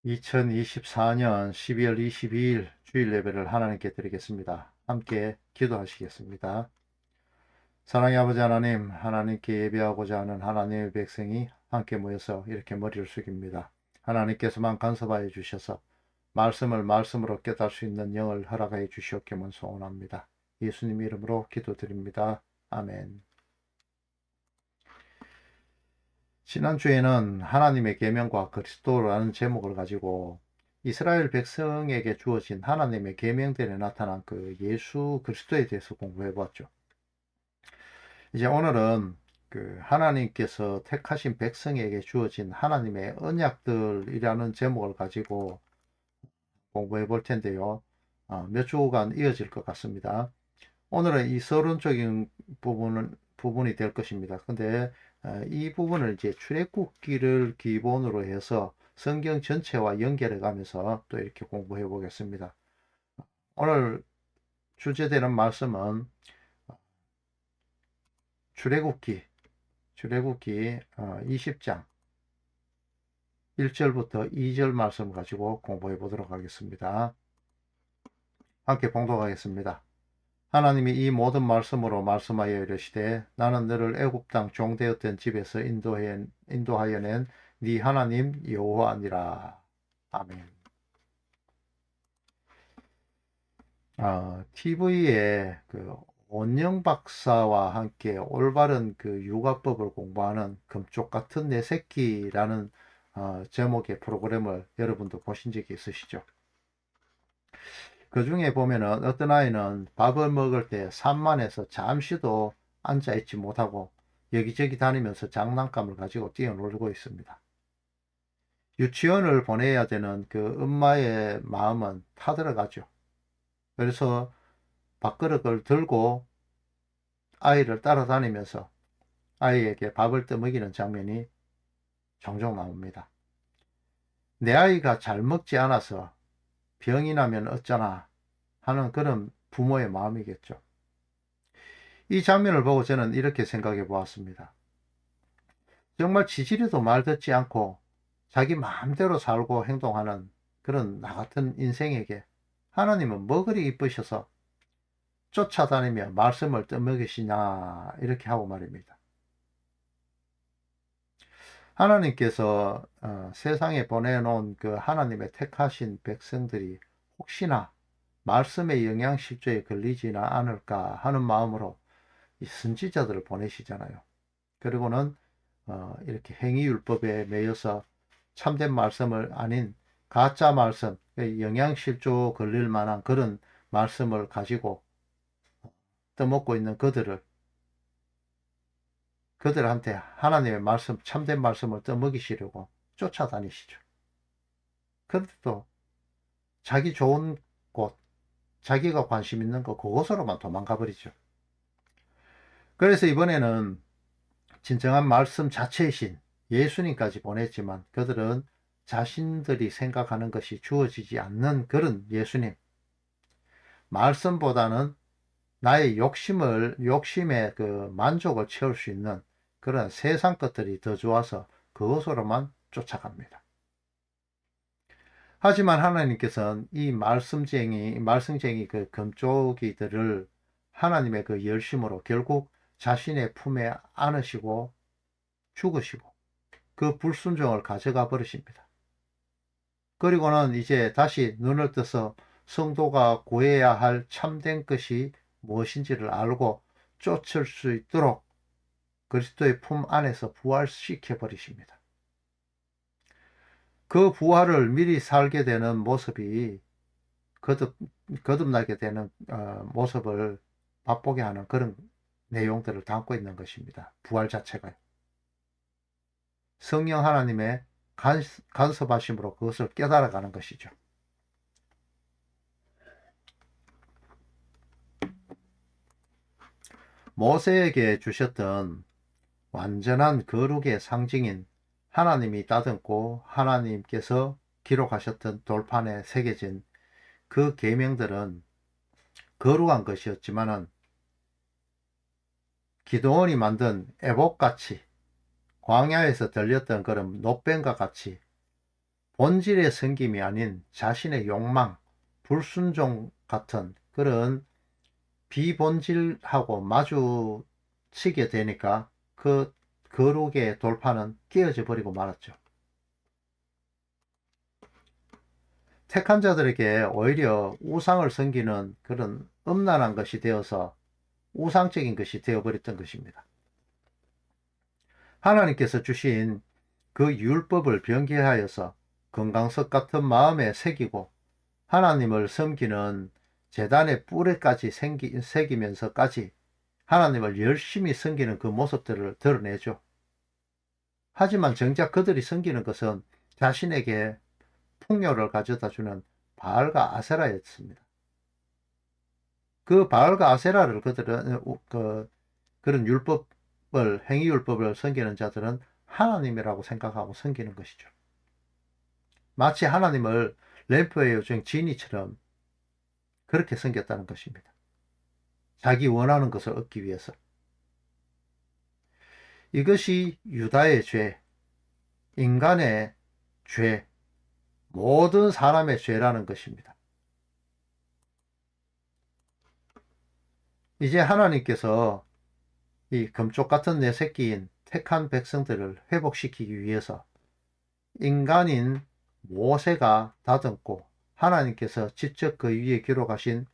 2024년 12월 22일 주일 예배를 하나님께 드리겠습니다. 함께 기도하시겠습니다. 사랑의 아버지 하나님, 하나님께 예배하고자 하는 하나님의 백성이 함께 모여서 이렇게 머리를 숙입니다. 하나님께서만 간섭하여 주셔서 말씀을 말씀으로 깨달을 수 있는 영을 허락하여 주시옵기만 소원합니다. 예수님 이름으로 기도드립니다. 아멘. 지난주에는 하나님의 계명과 그리스도라는 제목을 가지고 이스라엘 백성에게 주어진 하나님의 계명들에 나타난 그 예수 그리스도에 대해서 공부해 보았죠. 이제 오늘은 그 하나님께서 택하신 백성에게 주어진 하나님의 언약들이라는 제목을 가지고 공부해 볼 텐데요. 몇 주간 이어질 것 같습니다. 오늘은 이 서론적인 부분이 될 것입니다. 근데 이 부분을 이제 출애굽기를 기본으로 해서 성경 전체와 연결해 가면서 또 이렇게 공부해 보겠습니다. 오늘 주제되는 말씀은 출애굽기 20장 1절부터 2절 말씀 가지고 공부해 보도록 하겠습니다. 함께 봉독하겠습니다. 하나님이 이 모든 말씀으로 말씀하여 이르시되 나는 너를 애굽 땅 종되었던 집에서 인도하여 낸 네 하나님 여호와니라. 아멘. TV에 그 온영 박사와 함께 올바른 그 육아법을 공부하는 금쪽 같은 내 새끼라는 제목의 프로그램을 여러분도 보신 적이 있으시죠? 그 중에 보면은 어떤 아이는 밥을 먹을 때 산만해서 잠시도 앉아있지 못하고 여기저기 다니면서 장난감을 가지고 뛰어놀고 있습니다. 유치원을 보내야 되는 그 엄마의 마음은 타들어가죠. 그래서 밥그릇을 들고 아이를 따라다니면서 아이에게 밥을 떠먹이는 장면이 종종 나옵니다. 내 아이가 잘 먹지 않아서 병이 나면 어쩌나 하는 그런 부모의 마음이겠죠. 이 장면을 보고 저는 이렇게 생각해 보았습니다. 정말 지지리도 말 듣지 않고 자기 마음대로 살고 행동하는 그런 나 같은 인생에게 하나님은 뭐 그리 이쁘셔서 쫓아다니며 말씀을 떠먹이시냐 이렇게 하고 말입니다. 하나님께서 세상에 보내놓은 그 하나님의 택하신 백성들이 혹시나 말씀의 영향실조에 걸리지는 않을까 하는 마음으로 이 선지자들을 보내시잖아요. 그리고는 이렇게 행위율법에 매여서 참된 말씀을 아닌 가짜 말씀, 영양실조 걸릴 만한 그런 말씀을 가지고 떠먹고 있는 그들한테 하나님의 말씀, 참된 말씀을 떠먹이시려고 쫓아다니시죠. 그런데도 자기 좋은 곳, 자기가 관심 있는 거 그곳으로만 도망가 버리죠. 그래서 이번에는 진정한 말씀 자체이신 예수님까지 보냈지만 그들은 자신들이 생각하는 것이 주어지지 않는 그런 예수님, 말씀보다는 나의 욕심의 그 만족을 채울 수 있는 그런 세상 것들이 더 좋아서 그것으로만 쫓아갑니다. 하지만 하나님께서는 이 말씀쟁이 그 금쪽이들을 하나님의 그 열심으로 결국 자신의 품에 안으시고 죽으시고 그 불순종을 가져가 버리십니다. 그리고는 이제 다시 눈을 떠서 성도가 구해야 할 참된 것이 무엇인지를 알고 쫓을 수 있도록 그리스도의 품 안에서 부활시켜 버리십니다. 그 부활을 미리 살게 되는 모습이 거듭나게 되는 모습을 맛보게 하는 그런 내용들을 담고 있는 것입니다. 부활 자체가요. 성령 하나님의 간섭하심으로 그것을 깨달아가는 것이죠. 모세에게 주셨던 완전한 거룩의 상징인 하나님이 따듬고 하나님께서 기록하셨던 돌판에 새겨진 그 계명들은 거룩한 것이었지만은 기드온이 만든 애복같이 광야에서 들렸던 그런 노뱀과 같이 본질의 섬김이 아닌 자신의 욕망, 불순종 같은 그런 비본질하고 마주치게 되니까 그 거룩의 돌파는 깨어져 버리고 말았죠. 택한 자들에게 오히려 우상을 섬기는 그런 음란한 것이 되어서 우상적인 것이 되어버렸던 것입니다. 하나님께서 주신 그 율법을 변개하여서 건강석 같은 마음에 새기고 하나님을 섬기는 제단의 뿔에까지 새기면서까지 하나님을 열심히 섬기는 그 모습들을 드러내죠. 하지만 정작 그들이 섬기는 것은 자신에게 풍요를 가져다주는 바알과 아세라였습니다. 그 바알과 아세라를 그들은 그런 행위율법을 섬기는 자들은 하나님이라고 생각하고 섬기는 것이죠. 마치 하나님을 램프의 요정 지니처럼 그렇게 섬겼다는 것입니다. 자기 원하는 것을 얻기 위해서. 이것이 유다의 죄, 인간의 죄, 모든 사람의 죄라는 것입니다. 이제 하나님께서 이 금쪽 같은 내 새끼인 택한 백성들을 회복시키기 위해서 인간인 모세가 다듬고 하나님께서 직접 그 위에 기록하신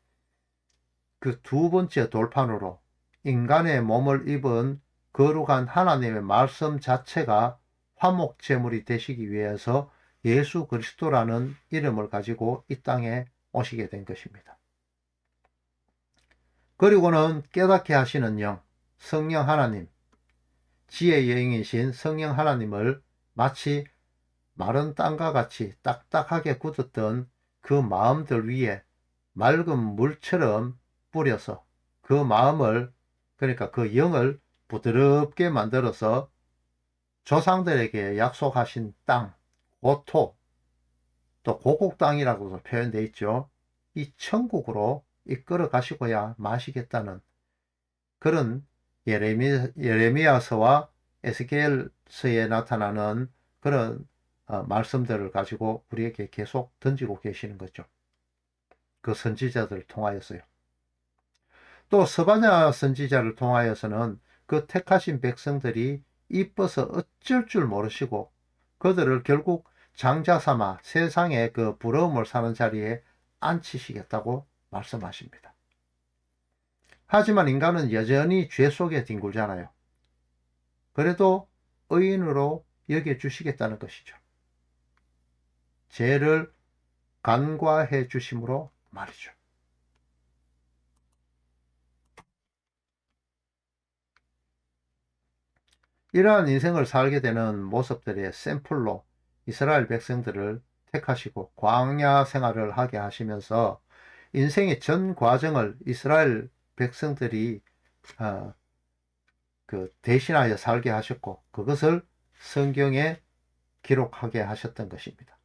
그 두 번째 돌판으로 인간의 몸을 입은 거룩한 하나님의 말씀 자체가 화목제물이 되시기 위해서 예수 그리스도라는 이름을 가지고 이 땅에 오시게 된 것입니다. 그리고는 깨닫게 하시는 영, 성령 하나님, 지혜의 여인이신 성령 하나님을 마치 마른 땅과 같이 딱딱하게 굳었던 그 마음들 위에 맑은 물처럼 뿌려서 그 마음을, 그러니까 그 영을 부드럽게 만들어서 조상들에게 약속하신 땅, 고토, 또 고국 땅이라고도 표현되어 있죠. 이 천국으로 이끌어 가시고야 마시겠다는 그런 예레미야서와 에스겔서에 나타나는 그런 말씀들을 가지고 우리에게 계속 던지고 계시는 거죠. 그 선지자들을 통하여서요. 또 스바냐 선지자를 통하여서는 그 택하신 백성들이 이뻐서 어쩔 줄 모르시고 그들을 결국 장자 삼아 세상에 그 부러움을 사는 자리에 앉히시겠다고 말씀하십니다. 하지만 인간은 여전히 죄 속에 뒹굴잖아요. 그래도 의인으로 여겨주시겠다는 것이죠. 죄를 간과해 주심으로 말이죠. 이러한 인생을 살게 되는 모습들의 샘플로 이스라엘 백성들을 택하시고 광야 생활을 하게 하시면서 인생의 전 과정을 이스라엘 백성들이 대신하여 살게 하셨고 그것을 성경에 기록하게 하셨던 것입니다.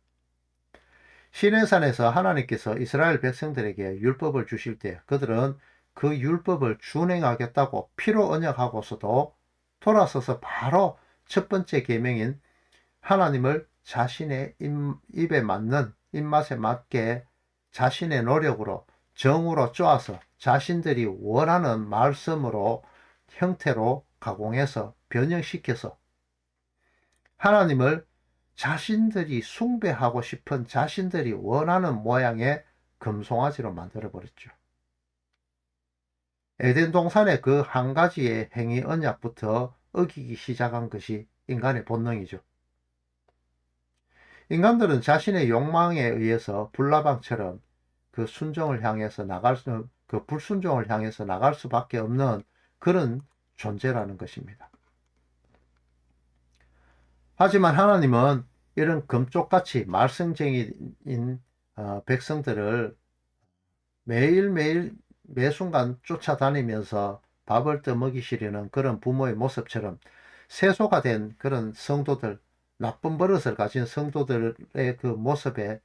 시내산에서 하나님께서 이스라엘 백성들에게 율법을 주실 때 그들은 그 율법을 준행하겠다고 피로 언약하고서도 돌아서서 바로 첫 번째 계명인 하나님을 자신의 입에 맞는 입맛에 맞게 자신의 노력으로 정으로 쪼아서 자신들이 원하는 말씀으로 형태로 가공해서 변형시켜서 하나님을 자신들이 숭배하고 싶은 자신들이 원하는 모양의 금송아지로 만들어버렸죠. 에덴 동산의 그 한 가지의 행위 언약부터 어기기 시작한 것이 인간의 본능이죠. 인간들은 자신의 욕망에 의해서 불나방처럼 그 불순종을 향해서 나갈 수밖에 없는 그런 존재라는 것입니다. 하지만 하나님은 이런 금쪽같이 말썽쟁이인 백성들을 매일매일 매순간 쫓아다니면서 밥을 떠먹이시려는 그런 부모의 모습처럼 세소가 된 그런 성도들, 나쁜 버릇을 가진 성도들의 그 모습에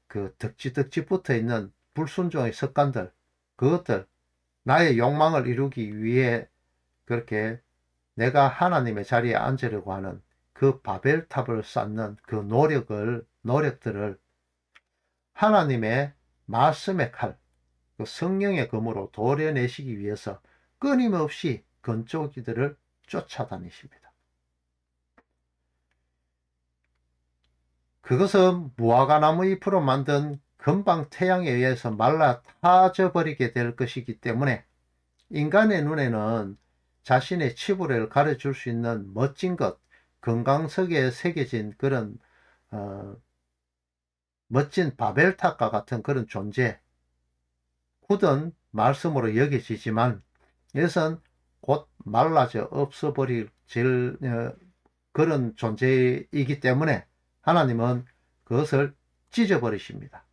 그 덕지덕지 붙어 있는 불순종의 습관들, 그것들, 나의 욕망을 이루기 위해 그렇게 내가 하나님의 자리에 앉으려고 하는 그 바벨탑을 쌓는 그 노력들을 하나님의 말씀의 칼, 그 성령의 검으로 도려내시기 위해서 끊임없이 건조기들을 쫓아다니십니다. 그것은 무화과나무 잎으로 만든 금방 태양에 의해서 말라 타져 버리게 될 것이기 때문에 인간의 눈에는 자신의 치부를 가려줄 수 있는 멋진 것, 건강석에 새겨진 그런 멋진 바벨탑과 같은 그런 존재, 굳은 말씀으로 여겨지지만 이것은 곧 말라져 없어버릴 그런 존재이기 때문에 하나님은 그것을 찢어버리십니다.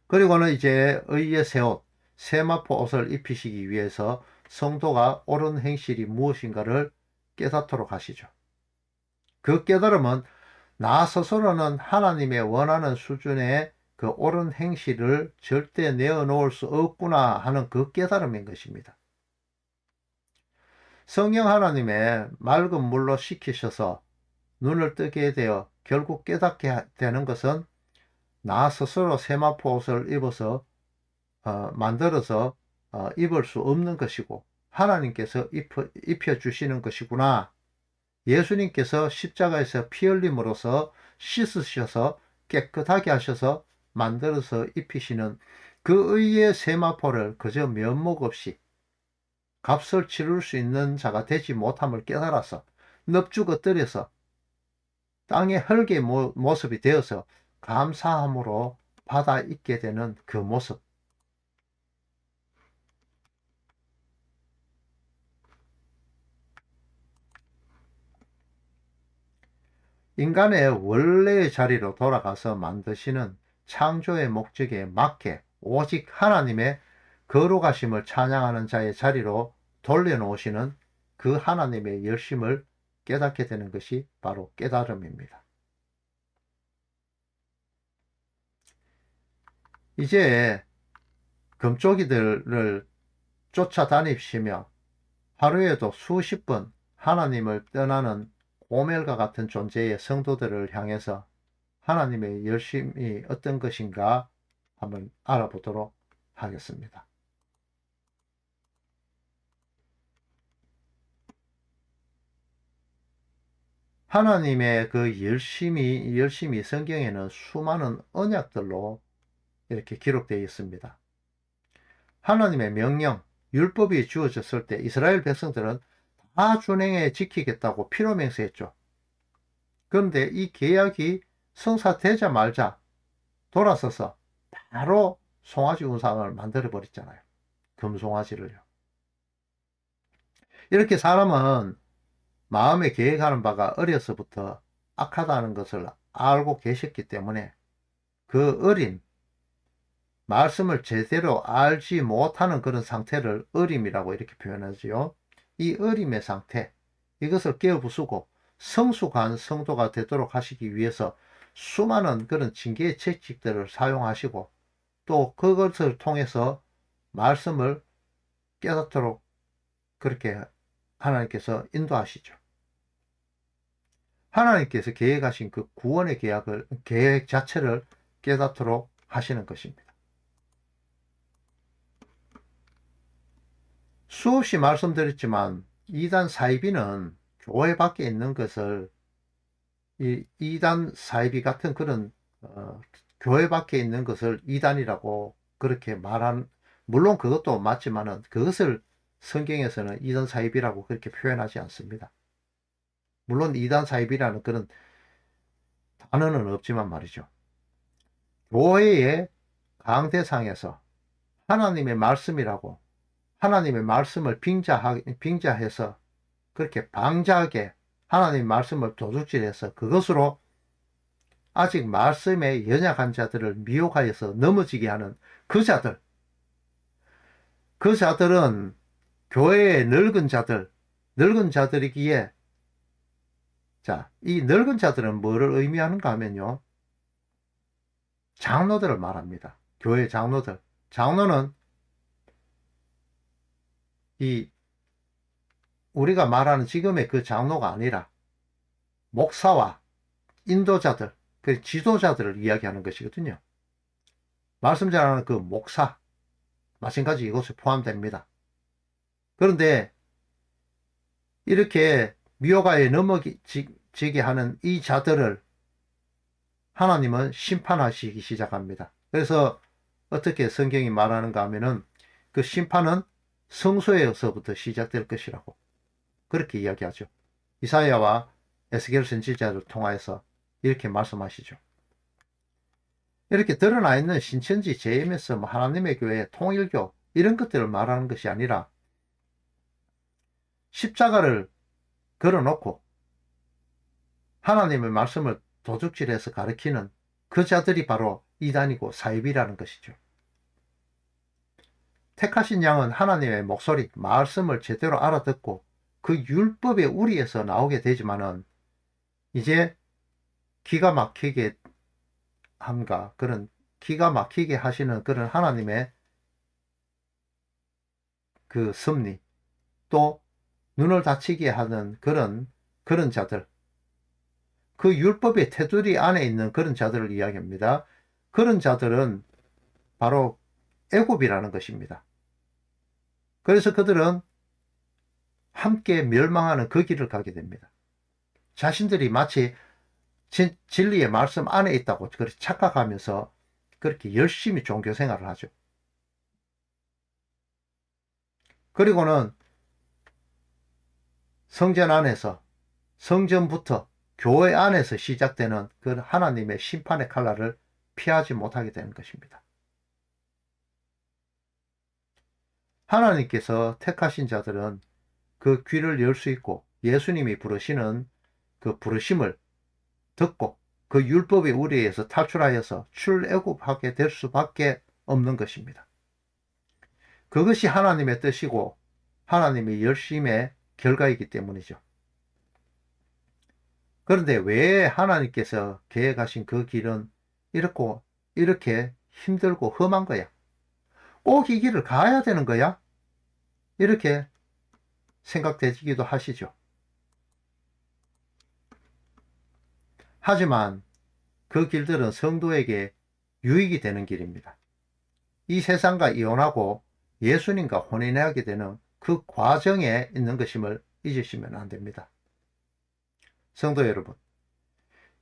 그리고는 이제 의의 새옷, 세마포 옷을 입히시기 위해서 성도가 옳은 행실이 무엇인가를 깨닫도록 하시죠. 그 깨달음은 나 스스로는 하나님의 원하는 수준의 그 옳은 행실을 절대 내어놓을 수 없구나 하는 그 깨달음인 것입니다. 성령 하나님의 맑은 물로 씻기셔서 눈을 뜨게 되어 결국 깨닫게 되는 것은 나 스스로 세마포 옷을 입어서 만들어서 입을 수 없는 것이고 하나님께서 입혀주시는 것이구나. 예수님께서 십자가에서 피 흘림으로써 씻으셔서 깨끗하게 하셔서 만들어서 입히시는 그 의의 세마포를 그저 면목 없이 값을 치를 수 있는 자가 되지 못함을 깨달아서 넙죽 엎드려서 땅의 흙의 모습이 되어서 감사함으로 받아 입게 되는 그 모습. 인간의 원래의 자리로 돌아가서 만드시는 창조의 목적에 맞게 오직 하나님의 거룩하심을 찬양하는 자의 자리로 돌려놓으시는 그 하나님의 열심을 깨닫게 되는 것이 바로 깨달음입니다. 이제 금쪽이들을 쫓아다니시며 하루에도 수십 번 하나님을 떠나는 오멜과 같은 존재의 성도들을 향해서 하나님의 열심이 어떤 것인가 한번 알아보도록 하겠습니다. 하나님의 그 열심이 성경에는 수많은 언약들로 이렇게 기록되어 있습니다. 하나님의 명령, 율법이 주어졌을 때 이스라엘 백성들은 다 준행해 지키겠다고 피로맹세했죠. 그런데 이 계약이 성사되자마자 돌아서서 바로 송아지 우상을 만들어 버렸잖아요. 금송아지를요. 이렇게 사람은 마음에 계획하는 바가 어려서부터 악하다는 것을 알고 계셨기 때문에 그 어린 말씀을 제대로 알지 못하는 그런 상태를 어림이라고 이렇게 표현하지요. 이 어림의 상태, 이것을 깨어부수고 성숙한 성도가 되도록 하시기 위해서 수많은 그런 징계의 채찍들을 사용하시고 또 그것을 통해서 말씀을 깨닫도록 그렇게 하나님께서 인도하시죠. 하나님께서 계획하신 그 구원의 계획 자체를 깨닫도록 하시는 것입니다. 수없이 말씀드렸지만 이단 사이비는 교회 밖에 있는 것을 이단 사이비 같은 그런 교회 밖에 있는 것을 이단이라고 그렇게 물론 그것도 맞지만은 그것을 성경에서는 이단 사이비라고 그렇게 표현하지 않습니다. 물론 이단 사이비라는 그런 단어는 없지만 말이죠. 교회의 강대상에서 하나님의 말씀이라고 하나님의 말씀을 빙자해서 그렇게 방자하게 하나님의 말씀을 도둑질해서 그것으로 아직 말씀에 연약한 자들을 미혹하여서 넘어지게 하는 그 자들은 교회의 늙은 자들이기에 자, 이 늙은 자들은 뭐를 의미하는가 하면요. 장로들을 말합니다. 교회 장로들. 장로는 우리가 말하는 지금의 그 장로가 아니라 목사와 인도자들, 그 지도자들을 이야기하는 것이거든요. 말씀 잘하는 그 목사, 마찬가지 이것에 포함됩니다. 그런데 이렇게 미혹하에 넘어지게 하는 이 자들을 하나님은 심판하시기 시작합니다. 그래서 어떻게 성경이 말하는가 하면은 그 심판은 성소에서부터 시작될 것이라고 그렇게 이야기하죠. 이사야와 에스겔 선지자를 통하여서 이렇게 말씀하시죠. 이렇게 드러나 있는 신천지, JMS, 하나님의 교회, 통일교 이런 것들을 말하는 것이 아니라 십자가를 걸어놓고 하나님의 말씀을 도둑질해서 가르치는 그 자들이 바로 이단이고 사입이라는 것이죠. 택하신 양은 하나님의 목소리, 말씀을 제대로 알아듣고 그 율법의 우리에서 나오게 되지만은 이제 기가 막히게 함과 그런 기가 막히게 하시는 그런 하나님의 그 섭리, 또 눈을 다치게 하는 그런 자들, 그 율법의 테두리 안에 있는 그런 자들을 이야기합니다. 그런 자들은 바로 애굽이라는 것입니다. 그래서 그들은 함께 멸망하는 그 길을 가게 됩니다. 자신들이 마치 진리의 말씀 안에 있다고 그렇게 착각하면서 그렇게 열심히 종교 생활을 하죠. 그리고는 성전 안에서, 성전부터 교회 안에서 시작되는 그 하나님의 심판의 칼날을 피하지 못하게 되는 것입니다. 하나님께서 택하신 자들은 그 귀를 열 수 있고 예수님이 부르시는 그 부르심을 듣고 그 율법의 우리에서 탈출하여서 출애굽하게 될 수밖에 없는 것입니다. 그것이 하나님의 뜻이고 하나님의 열심의 결과이기 때문이죠. 그런데 왜 하나님께서 계획하신 그 길은 이렇게 힘들고 험한 거야? 꼭 이 길을 가야 되는 거야? 이렇게 생각되기도 하시죠. 하지만 그 길들은 성도에게 유익이 되는 길입니다. 이 세상과 이혼하고 예수님과 혼인하게 되는 그 과정에 있는 것임을 잊으시면 안 됩니다. 성도 여러분,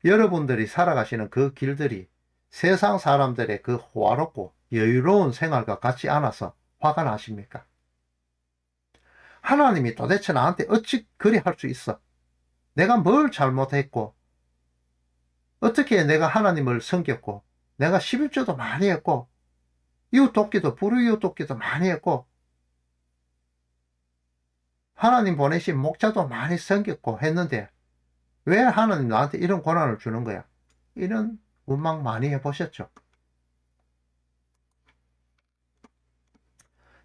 여러분들이 살아가시는 그 길들이 세상 사람들의 그 호화롭고 여유로운 생활과 같지 않아서 화가 나십니까? 하나님이 도대체 나한테 어찌 그리 할 수 있어? 내가 뭘 잘못했고 어떻게 내가 하나님을 섬겼고 내가 11조도 많이 했고 이웃 돕기도 불이웃 돕기도 많이 했고 하나님 보내신 목자도 많이 섬겼고 했는데 왜 하나님 나한테 이런 고난을 주는 거야? 이런 원망 많이 해보셨죠?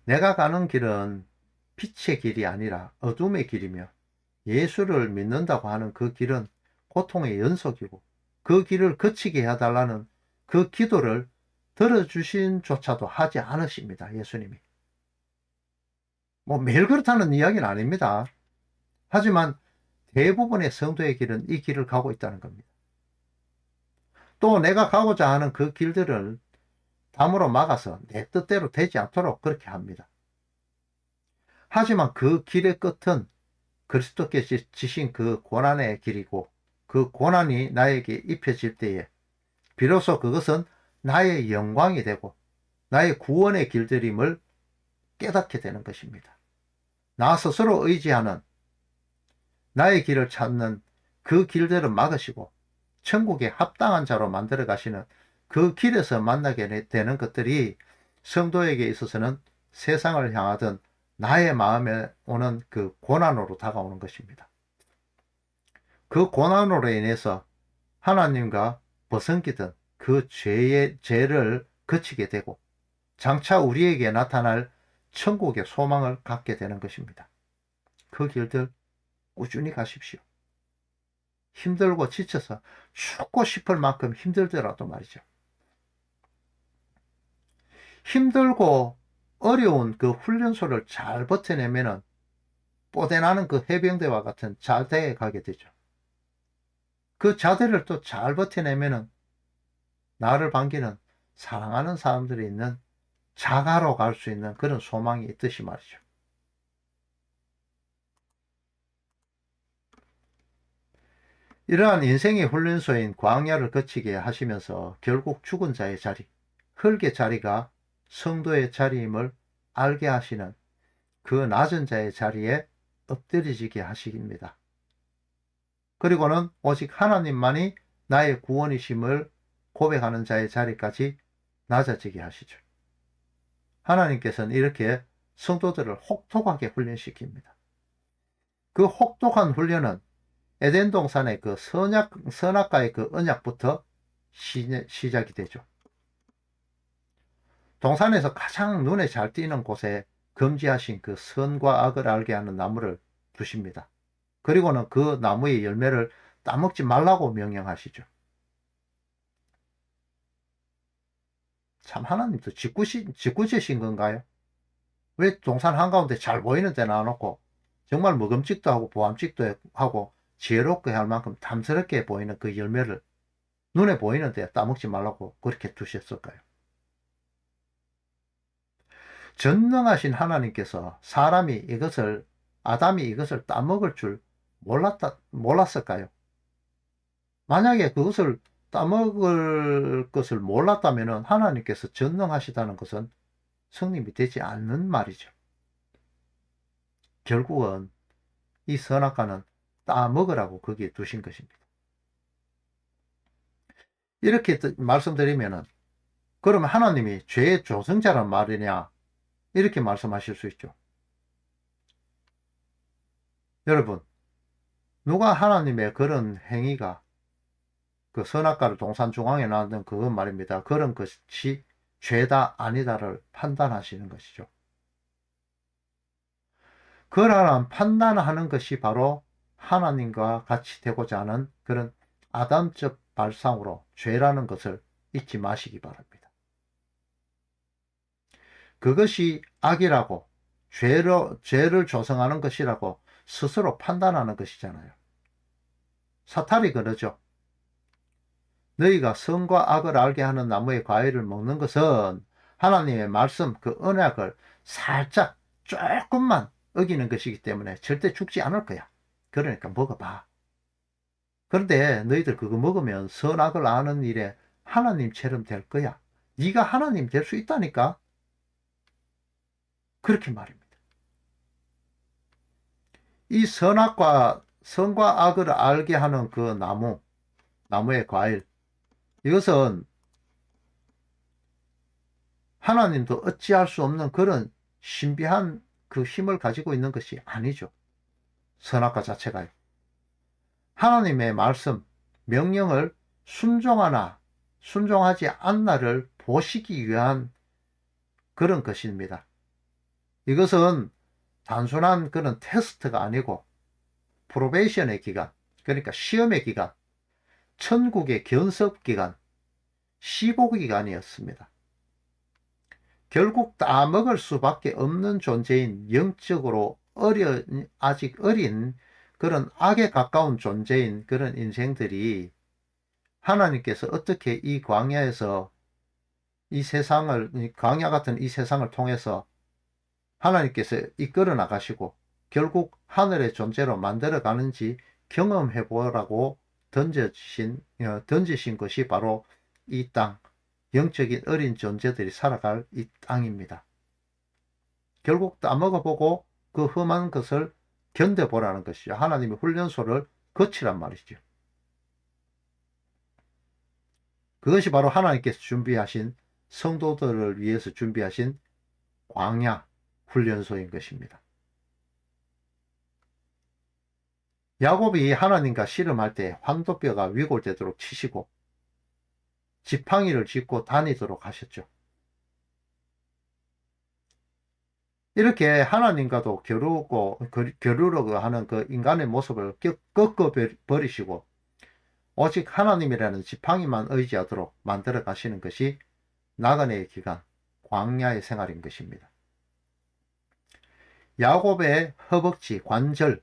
내가 가는 길은 빛의 길이 아니라 어둠의 길이며 예수를 믿는다고 하는 그 길은 고통의 연속이고 그 길을 거치게 해달라는 그 기도를 들어주신 조차도 하지 않으십니다. 예수님이. 뭐 매일 그렇다는 이야기는 아닙니다. 하지만 대부분의 성도의 길은 이 길을 가고 있다는 겁니다. 또 내가 가고자 하는 그 길들을 담으로 막아서 내 뜻대로 되지 않도록 그렇게 합니다. 하지만 그 길의 끝은 그리스도께서 지신 그 고난의 길이고 그 고난이 나에게 입혀질 때에 비로소 그것은 나의 영광이 되고 나의 구원의 길들임을 깨닫게 되는 것입니다. 나 스스로 의지하는 나의 길을 찾는 그 길들을 막으시고 천국에 합당한 자로 만들어 가시는 그 길에서 만나게 되는 것들이 성도에게 있어서는 세상을 향하던 나의 마음에 오는 그 고난으로 다가오는 것입니다. 그 고난으로 인해서 하나님과 벗어기던 그 죄를 거치게 되고 장차 우리에게 나타날 천국의 소망을 갖게 되는 것입니다. 그 길들 꾸준히 가십시오. 힘들고 지쳐서 죽고 싶을 만큼 힘들더라도 말이죠. 힘들고 어려운 그 훈련소를 잘 버텨내면은 뽀대나는 그 해병대와 같은 잘 돼 가게 되죠. 그 자대를 또 잘 버텨내면은 나를 반기는 사랑하는 사람들이 있는 자가로 갈 수 있는 그런 소망이 있듯이 말이죠. 이러한 인생의 훈련소인 광야를 거치게 하시면서 결국 죽은 자의 자리, 흙의 자리가 성도의 자리임을 알게 하시는 그 낮은 자의 자리에 엎드려지게 하십니다. 그리고는 오직 하나님만이 나의 구원이심을 고백하는 자의 자리까지 낮아지게 하시죠. 하나님께서는 이렇게 성도들을 혹독하게 훈련시킵니다. 그 혹독한 훈련은 에덴 동산의 그 선악과의 그 언약부터 시작이 되죠. 동산에서 가장 눈에 잘 띄는 곳에 금지하신 그 선과 악을 알게 하는 나무를 두십니다. 그리고는 그 나무의 열매를 따먹지 말라고 명령하시죠. 참 하나님도 짓궂으신 건가요? 왜 동산 한가운데 잘 보이는 데 놔놓고 정말 먹음직도 하고 보암직도 하고 지혜롭게 할 만큼 탐스럽게 보이는 그 열매를 눈에 보이는 데 따먹지 말라고 그렇게 두셨을까요? 전능하신 하나님께서 아담이 이것을 따먹을 줄 몰랐을까요? 만약에 그것을 따먹을 것을 몰랐다면 하나님께서 전능하시다는 것은 성립이 되지 않는 말이죠. 결국은 이 선악과는 따먹으라고 거기에 두신 것입니다. 이렇게 말씀드리면은 그러면 하나님이 죄의 조성자란 말이냐 이렇게 말씀하실 수 있죠. 여러분, 누가 하나님의 그런 행위가 그 선악과를 동산 중앙에 놨는 그건 말입니다. 그런 것이 죄다 아니다를 판단하시는 것이죠. 그러한 판단하는 것이 바로 하나님과 같이 되고자 하는 그런 아담적 발상으로 죄라는 것을 잊지 마시기 바랍니다. 그것이 악이라고 죄를 조성하는 것이라고 스스로 판단하는 것이잖아요. 사탄이 그러죠. 너희가 선과 악을 알게 하는 나무의 과일을 먹는 것은 하나님의 말씀, 그 언약을 살짝 조금만 어기는 것이기 때문에 절대 죽지 않을 거야. 그러니까 먹어봐. 그런데 너희들 그거 먹으면 선악을 아는 일에 하나님처럼 될 거야. 네가 하나님 될 수 있다니까. 그렇게 말입니다. 이 선과 악을 알게 하는 그 나무의 과일, 이것은 하나님도 어찌할 수 없는 그런 신비한 그 힘을 가지고 있는 것이 아니죠. 선악과 자체가요. 하나님의 말씀, 명령을 순종하지 않나를 보시기 위한 그런 것입니다. 이것은 단순한 그런 테스트가 아니고 프로베이션의 기간, 그러니까 시험의 기간, 천국의 견습 기간, 시복 기간이었습니다. 결국 따먹을 수밖에 없는 존재인 영적으로 아직 어린 그런 악에 가까운 존재인 그런 인생들이 하나님께서 어떻게 이 광야에서 광야 같은 이 세상을 통해서 하나님께서 이끌어 나가시고 결국 하늘의 존재로 만들어 가는지 경험해 보라고 던지신 것이 바로 이 땅, 영적인 어린 존재들이 살아갈 이 땅입니다. 결국 따먹어보고 그 험한 것을 견뎌보라는 것이죠. 하나님의 훈련소를 거치란 말이죠. 그것이 바로 하나님께서 준비하신 성도들을 위해서 준비하신 광야 훈련소인 것입니다. 야곱이 하나님과 씨름할 때 황도뼈가 위골되도록 치시고 지팡이를 짚고 다니도록 하셨죠. 이렇게 하나님과도 겨루려고 하는 그 인간의 모습을 꺾어 버리시고 오직 하나님이라는 지팡이만 의지하도록 만들어 가시는 것이 나그네의 기간, 광야의 생활인 것입니다. 야곱의 허벅지 관절,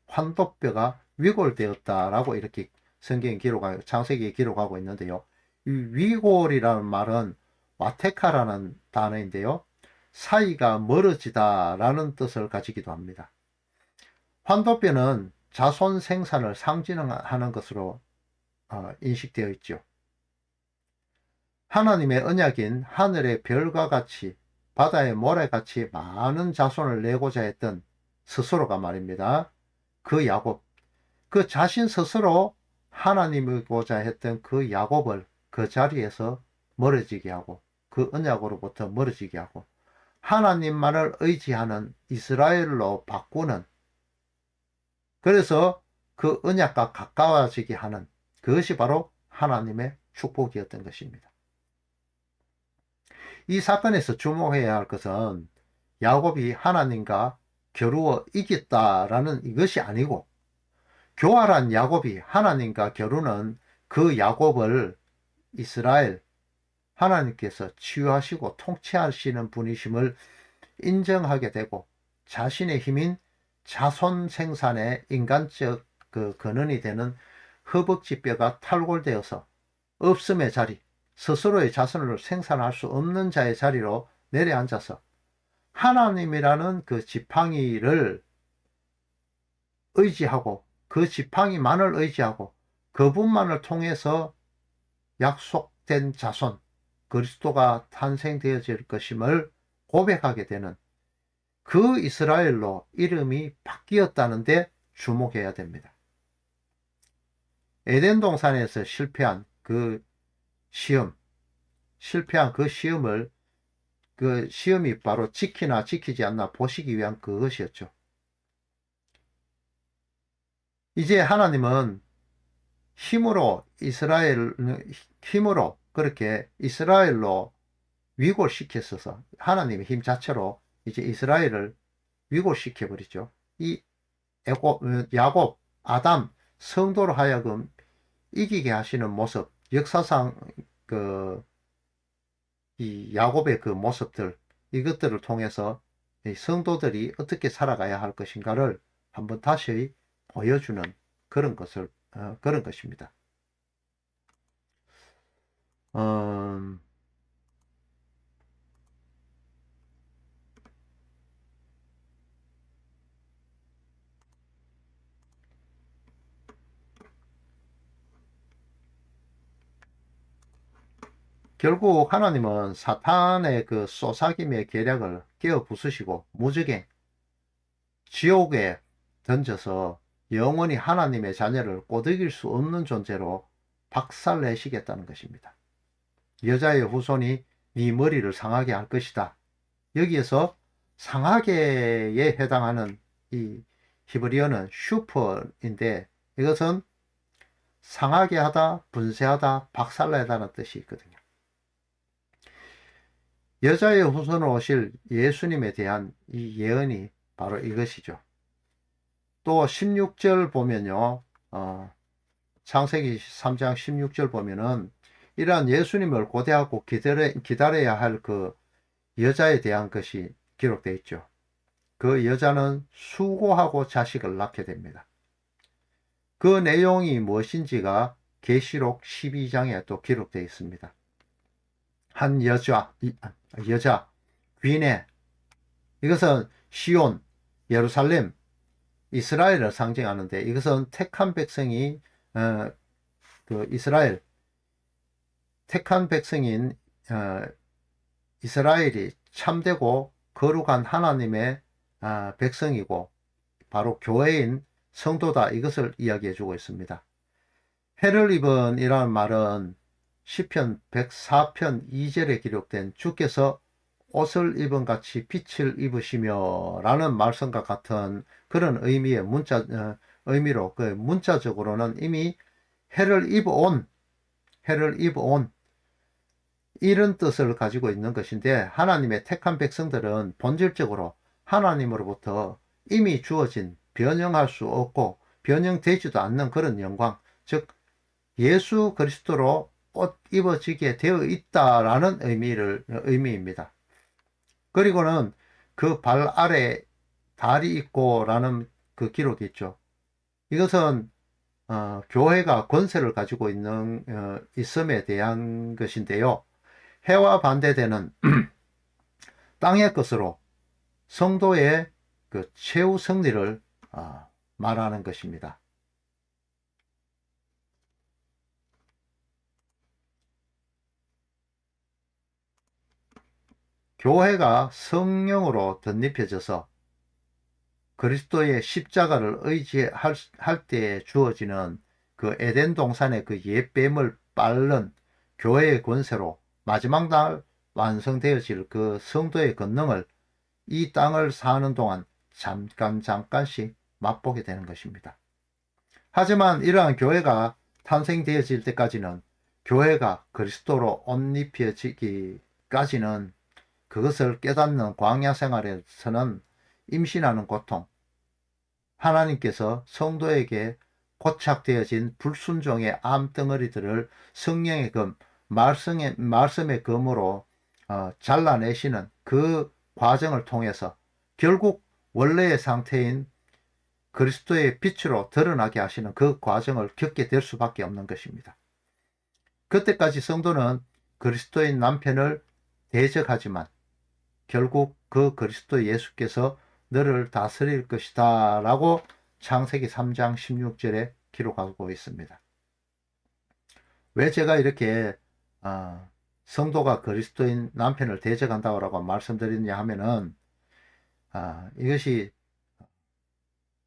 황도뼈가 위골되었다라고 이렇게 창세기에 기록하고 있는데요. 이 위골이라는 말은 와테카라는 단어인데요. 사이가 멀어지다라는 뜻을 가지기도 합니다. 환도뼈는 자손 생산을 상징하는 것으로 인식되어 있죠. 하나님의 언약인 하늘의 별과 같이 바다의 모래같이 많은 자손을 내고자 했던 스스로가 말입니다. 그 야곱, 그 자신 스스로 하나님이고자 했던 그 야곱을 그 자리에서 멀어지게 하고 그 언약으로부터 멀어지게 하고 하나님만을 의지하는 이스라엘로 바꾸는, 그래서 그 언약과 가까워지게 하는 그것이 바로 하나님의 축복이었던 것입니다. 이 사건에서 주목해야 할 것은 야곱이 하나님과 겨루어 이겼다라는 이것이 아니고, 교활한 야곱이 하나님과 겨루는 그 야곱을 이스라엘, 하나님께서 치유하시고 통치하시는 분이심을 인정하게 되고, 자신의 힘인 자손 생산의 인간적 그 근원이 되는 허벅지뼈가 탈골되어서 없음의 자리, 스스로의 자손을 생산할 수 없는 자의 자리로 내려앉아서 하나님이라는 그 지팡이를 의지하고 그 지팡이만을 의지하고 그분만을 통해서 약속된 자손 그리스도가 탄생되어질 것임을 고백하게 되는 그 이스라엘로 이름이 바뀌었다는데 주목해야 됩니다. 에덴 동산에서 실패한 그 시험을 그 시험이 바로 지키나 지키지 않나 보시기 위한 그것이었죠. 이제 하나님은 힘으로 그렇게 이스라엘로 위골시켰어서 하나님의 힘 자체로 이제 이스라엘을 위골시켜 버리죠. 이 야곱, 아담, 성도로 하여금 이기게 하시는 모습, 역사상 이 야곱의 그 모습들, 이것들을 통해서 성도들이 어떻게 살아가야 할 것인가를 한번 다시 보여주는 그런 것입니다. 결국 하나님은 사탄의 그 쏘사김의 계략을 깨어 부수시고 무적행, 지옥에 던져서 영원히 하나님의 자녀를 꼬드길 수 없는 존재로 박살내시겠다는 것입니다. 여자의 후손이 네 머리를 상하게 할 것이다. 여기에서 상하게에 해당하는 이 히브리어는 슈퍼인데, 이것은 상하게 하다, 분쇄하다, 박살내다는 뜻이 있거든요. 여자의 후손으로 오실 예수님에 대한 이 예언이 바로 이것이죠. 또 16절 보면요, 창세기 3장 16절 보면은 이러한 예수님을 고대하고 기다려야 할 그 여자에 대한 것이 기록되어 있죠. 그 여자는 수고하고 자식을 낳게 됩니다. 그 내용이 무엇인지가 계시록 12장에 또 기록되어 있습니다. 한 여자 귀네, 이것은 시온, 예루살렘, 이스라엘을 상징하는데, 이것은 택한 백성이 그 이스라엘, 택한 백성인 이스라엘이 참되고 거룩한 하나님의 백성이고 바로 교회인 성도다, 이것을 이야기해 주고 있습니다. 해를 입은 이라는 말은 시편 104편 2절에 기록된 주께서 옷을 입은 같이 빛을 입으시며 라는 말씀과 같은 그런 의미의 의미로 그 문자적으로는 이미 해를 입어온 이런 뜻을 가지고 있는 것인데, 하나님의 택한 백성들은 본질적으로 하나님으로부터 이미 주어진 변형할 수 없고 변형되지도 않는 그런 영광, 즉 예수 그리스도로 옷 입어지게 되어 있다라는 의미입니다. 그리고는 그 발 아래 달이 있고 라는 그 기록이 있죠. 이것은 교회가 권세를 가지고 있음에 대한 것인데요. 해와 반대되는 땅의 것으로 성도의 그 최후 승리를 말하는 것입니다. 교회가 성령으로 덧입혀져서 그리스도의 십자가를 의지할 때에 주어지는 그 에덴 동산의 그 옛뱀을 밟는 교회의 권세로 마지막 날 완성되어질 그 성도의 권능을 이 땅을 사는 동안 잠깐씩 맛보게 되는 것입니다. 하지만 이러한 교회가 탄생되어질 때까지는, 교회가 그리스도로 옷 입혀지기까지는, 그것을 깨닫는 광야 생활에서는 임신하는 고통, 하나님께서 성도에게 고착되어진 불순종의 암덩어리들을 성령의 검, 말씀의 검으로 잘라내시는 그 과정을 통해서 결국 원래의 상태인 그리스도의 빛으로 드러나게 하시는 그 과정을 겪게 될 수밖에 없는 것입니다. 그때까지 성도는 그리스도인 남편을 대적하지만 결국 그 그리스도 예수께서 너를 다스릴 것이다 라고 창세기 3장 16절에 기록하고 있습니다. 왜 제가 이렇게 성도가 그리스도인 남편을 대적한다고 말씀드리냐 하면은 이것이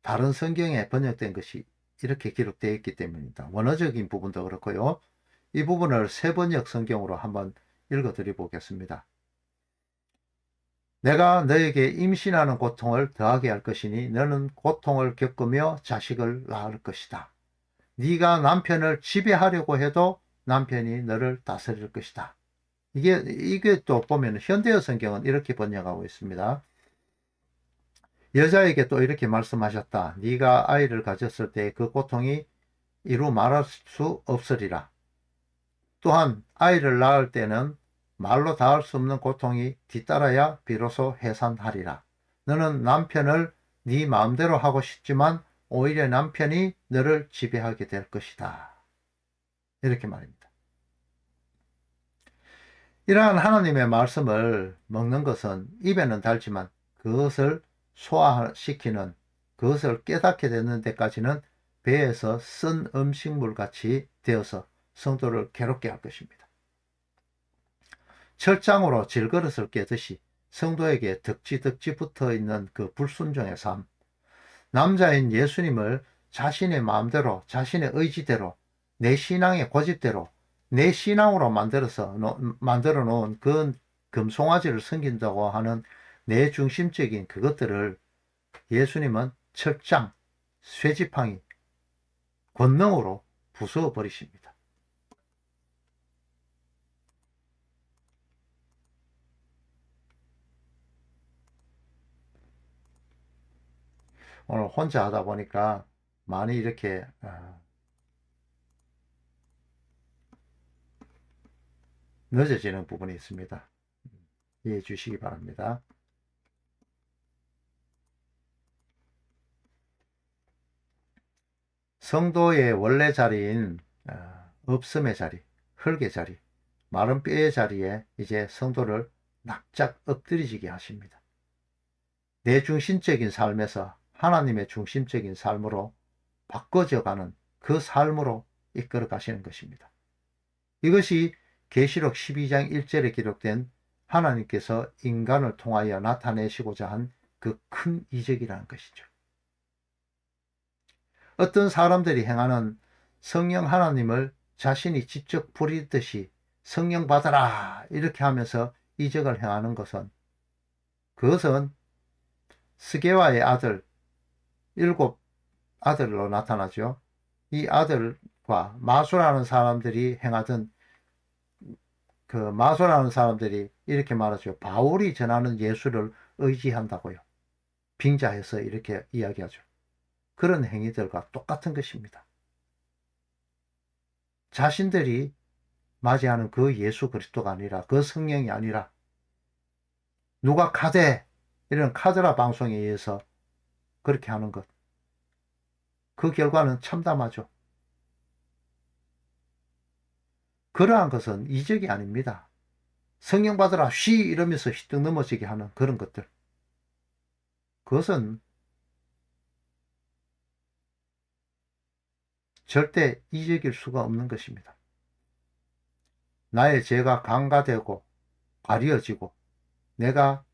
다른 성경에 번역된 것이 이렇게 기록되어 있기 때문입니다. 원어적인 부분도 그렇고요. 이 부분을 세번역 성경으로 한번 읽어 드려 보겠습니다. 내가 너에게 임신하는 고통을 더하게 할 것이니 너는 고통을 겪으며 자식을 낳을 것이다. 네가 남편을 지배하려고 해도 남편이 너를 다스릴 것이다. 이게 또 보면 현대어 성경은 이렇게 번역하고 있습니다. 여자에게 또 이렇게 말씀하셨다. 네가 아이를 가졌을 때 그 고통이 이루 말할 수 없으리라. 또한 아이를 낳을 때는 말로 닿을 수 없는 고통이 뒤따라야 비로소 해산하리라. 너는 남편을 네 마음대로 하고 싶지만 오히려 남편이 너를 지배하게 될 것이다. 이렇게 말입니다. 이러한 하나님의 말씀을 먹는 것은 입에는 달지만 그것을 소화시키는, 그것을 깨닫게 되는 데까지는 배에서 쓴 음식물 같이 되어서 성도를 괴롭게 할 것입니다. 철장으로 질그릇을 깨듯이 성도에게 덕지덕지 붙어있는 그 불순종의 삶, 남자인 예수님을 자신의 마음대로, 자신의 의지대로, 내 신앙의 고집대로, 내 신앙으로 만들어 놓은 그 금송아지를 섬긴다고 하는 내 중심적인 그것들을 예수님은 철장, 쇠지팡이, 권능으로 부수어 버리십니다. 오늘 혼자 하다 보니까 많이 이렇게 늦어지는 부분이 있습니다. 이해해 주시기 바랍니다. 성도의 원래 자리인 없음의 자리, 흙의 자리, 마른 뼈의 자리에 이제 성도를 납작 엎드리지게 하십니다. 내 중심적인 삶에서 하나님의 중심적인 삶으로 바꿔져가는 그 삶으로 이끌어 가시는 것입니다. 이것이 계시록 12장 1절에 기록된 하나님께서 인간을 통하여 나타내시고자 한 그 큰 이적이라는 것이죠. 어떤 사람들이 행하는 성령 하나님을 자신이 직접 부리듯이 성령 받아라 이렇게 하면서 이적을 행하는 것은, 그것은 스게와의 아들, 7 아들로 나타나죠. 이 아들과 마술하는 사람들이 행하던, 그 마술하는 사람들이 이렇게 말하죠. 바울이 전하는 예수를 의지한다고요. 빙자해서 이렇게 이야기하죠. 그런 행위들과 똑같은 것입니다. 자신들이 맞이하는 그 예수 그리스도가 아니라, 그 성령이 아니라 누가 카데, 이런 카드라 방송에 의해서 그렇게 하는 것. 그 결과는 참담하죠. 그러한 것은 이적이 아닙니다. 성령 받으라 쉬 이러면서 휘떡 넘어지게 하는 그런 것들. 그것은 절대 이적일 수가 없는 것입니다. 나의 죄가 간과되고 가려지고 내가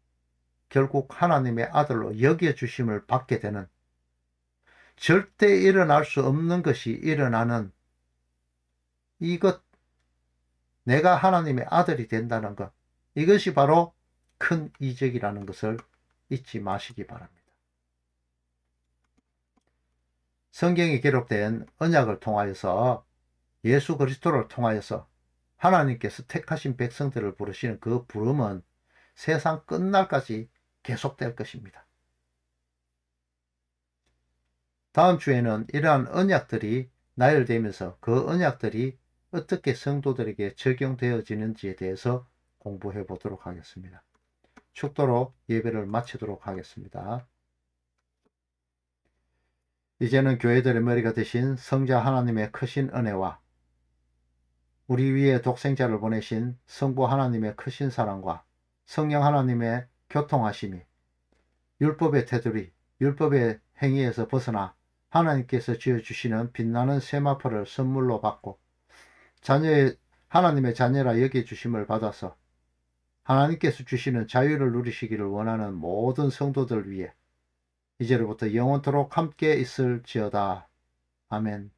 결국 하나님의 아들로 여겨주심을 받게 되는, 절대 일어날 수 없는 것이 일어나는 이것, 내가 하나님의 아들이 된다는 것, 이것이 바로 큰 이적이라는 것을 잊지 마시기 바랍니다. 성경에 기록된 언약을 통하여서, 예수 그리스도를 통하여서 하나님께서 택하신 백성들을 부르시는 그 부름은 세상 끝날까지 계속될 것입니다. 다음 주에는 이러한 언약들이 나열되면서 그 언약들이 어떻게 성도들에게 적용되어지는지에 대해서 공부해 보도록 하겠습니다. 축도로 예배를 마치도록 하겠습니다. 이제는 교회들의 머리가 되신 성자 하나님의 크신 은혜와 우리 위에 독생자를 보내신 성부 하나님의 크신 사랑과 성령 하나님의 교통하심이, 율법의 테두리, 율법의 행위에서 벗어나 하나님께서 지어주시는 빛나는 세마포를 선물로 받고 하나님의 자녀라 여겨주심을 받아서 하나님께서 주시는 자유를 누리시기를 원하는 모든 성도들 위해 이제로부터 영원토록 함께 있을지어다. 아멘.